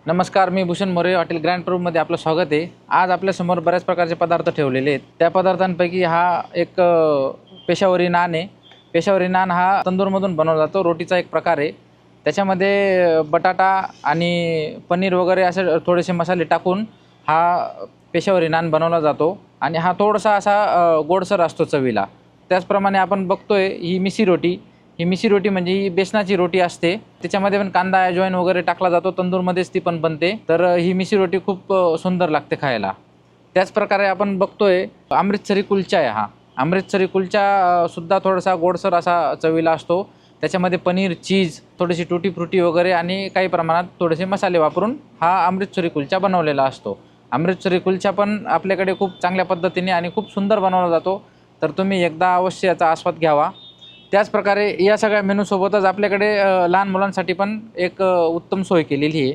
नमस्कार, मी Bhushan More hotel grand प्रूफमध्ये आपलं स्वागत आहे। आज आपल्यासमोर बऱ्याच प्रकारचे पदार्थ ठेवलेले आहेत। त्या पदार्थांपैकी हा एक पेशावरी नान आहे। पेशावरी नान हा तंदूरमधून बनवला जातो, रोटीचा एक प्रकार आहे। त्याच्यामध्ये बटाटा आणि पनीर वगैरे असे थोडेसे मसाले टाकून हा पेशावरी नान बनवला जातो आणि हा थोडासा असा गोडसर असतो चवीला। त्याचप्रमाणे आपण बघतोय ही मिशी रोटी। ही मिशी रोटी म्हणजे ही बेसनाची रोटी असते, त्याच्यामध्ये पण कांदा अजवाईन वगैरे टाकला जातो, तंदूरमध्येच ती पण बनते। तर ही मिशी रोटी खूप सुंदर लागते खायला। त्याचप्रकारे आपण बघतोय अमृतसरी कुलचा आहे हा। अमृतसरी कुलचा सुद्धा थोडासा गोडसर असा चवीला असतो। त्याच्यामध्ये पनीर, चीज, थोडीशी टुटी फ्रुटी वगैरे आणि काही प्रमाणात थोडेसे मसाले वापरून हा अमृतसरी कुलचा बनवलेला असतो। अमृतसरी कुलचा पण आपल्याकडे खूप चांगल्या पद्धतीने आणि खूप सुंदर बनवला जातो। तर तुम्ही एकदा अवश्य याचा आस्वाद घ्यावा। त्याचप्रकारे या सगळ्या मेनूसोबतच आपल्याकडे लहान मुलांसाठी पण एक उत्तम सोय केलेली आहे।